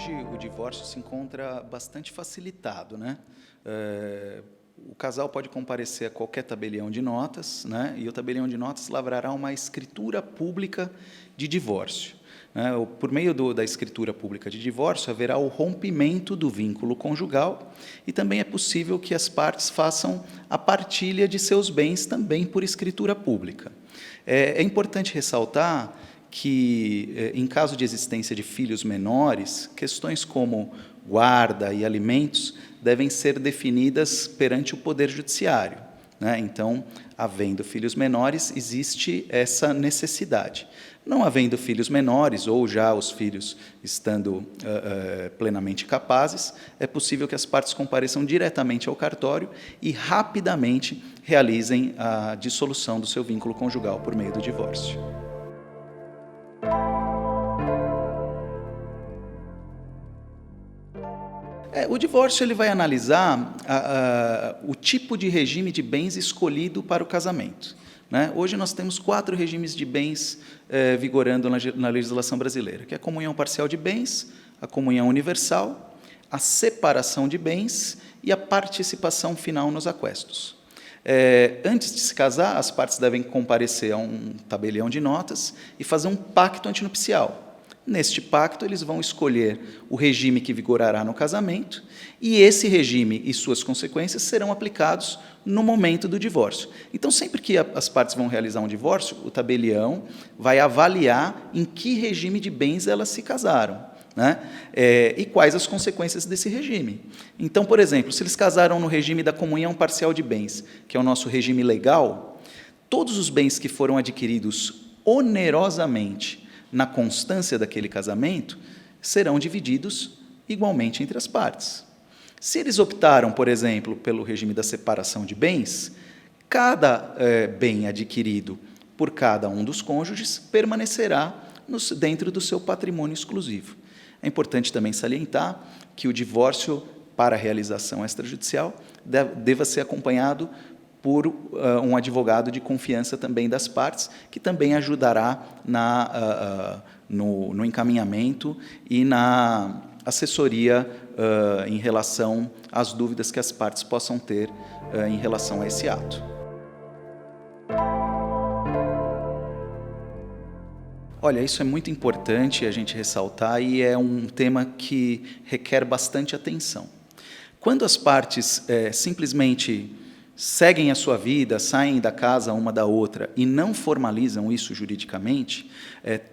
Hoje o divórcio se encontra bastante facilitado, né? O casal pode comparecer a qualquer tabelião de notas, né? E o tabelião de notas lavrará uma escritura pública de divórcio, né? Por meio da escritura pública de divórcio, haverá o rompimento do vínculo conjugal e também é possível que as partes façam a partilha de seus bens também por escritura pública. É importante ressaltar que, em caso de existência de filhos menores, questões como guarda e alimentos devem ser definidas perante o Poder Judiciário, né? Então, havendo filhos menores, existe essa necessidade. Não havendo filhos menores, ou já os filhos estando plenamente capazes, é possível que as partes compareçam diretamente ao cartório e rapidamente realizem a dissolução do seu vínculo conjugal por meio do divórcio. O divórcio ele vai analisar o tipo de regime de bens escolhido para o casamento, né? Hoje nós temos 4 regimes de bens vigorando na legislação brasileira, que é a comunhão parcial de bens, a comunhão universal, a separação de bens e a participação final nos aquestos. Antes de se casar, as partes devem comparecer a um tabelião de notas e fazer um pacto antinupcial. Neste pacto, eles vão escolher o regime que vigorará no casamento, e esse regime e suas consequências serão aplicados no momento do divórcio. Então, sempre que as partes vão realizar um divórcio, o tabelião vai avaliar em que regime de bens elas se casaram, né? E quais as consequências desse regime. Então, por exemplo, se eles casaram no regime da comunhão parcial de bens, que é o nosso regime legal, todos os bens que foram adquiridos onerosamente na constância daquele casamento, serão divididos igualmente entre as partes. Se eles optaram, por exemplo, pelo regime da separação de bens, cada bem adquirido por cada um dos cônjuges permanecerá dentro do seu patrimônio exclusivo. É importante também salientar que o divórcio para a realização extrajudicial deva ser acompanhado por um advogado de confiança também das partes, que também ajudará no encaminhamento e na assessoria em relação às dúvidas que as partes possam ter em relação a esse ato. Olha, isso é muito importante a gente ressaltar e é um tema que requer bastante atenção. Quando as partes simplesmente seguem a sua vida, saem da casa uma da outra e não formalizam isso juridicamente,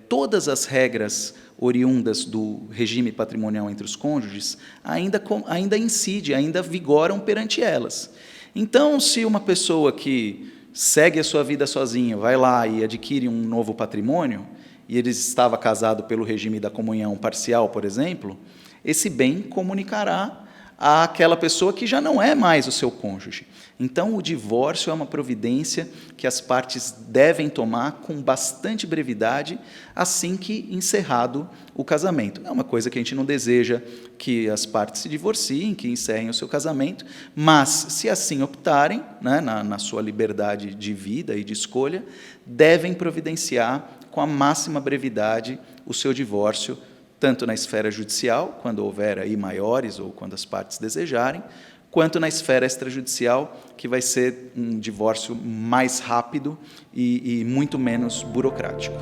todas as regras oriundas do regime patrimonial entre os cônjuges ainda incidem, ainda vigoram perante elas. Então, se uma pessoa que segue a sua vida sozinha vai lá e adquire um novo patrimônio, e ele estava casado pelo regime da comunhão parcial, por exemplo, esse bem comunicará àquela pessoa que já não é mais o seu cônjuge. Então, o divórcio é uma providência que as partes devem tomar com bastante brevidade assim que encerrado o casamento. É uma coisa que a gente não deseja que as partes se divorciem, que encerrem o seu casamento, mas, se assim optarem, né, na sua liberdade de vida e de escolha, devem providenciar com a máxima brevidade o seu divórcio, tanto na esfera judicial, quando houver aí maiores ou quando as partes desejarem, quanto na esfera extrajudicial, que vai ser um divórcio mais rápido e muito menos burocrático.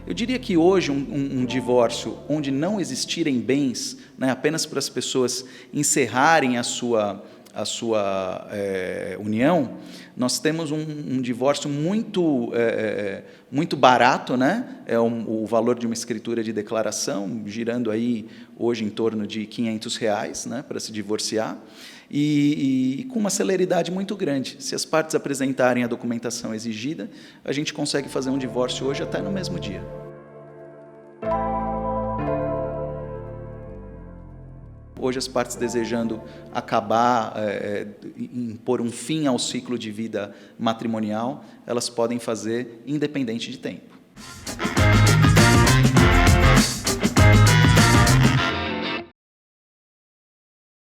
Eu diria que hoje um divórcio onde não existirem bens, né, apenas para as pessoas encerrarem a sua união, nós temos um divórcio muito barato, né? O valor de uma escritura de declaração, girando aí hoje em torno de R$500, né, para se divorciar, e com uma celeridade muito grande. Se as partes apresentarem a documentação exigida, a gente consegue fazer um divórcio hoje até no mesmo dia. Hoje, as partes desejando acabar, impor um fim ao ciclo de vida matrimonial, elas podem fazer independente de tempo.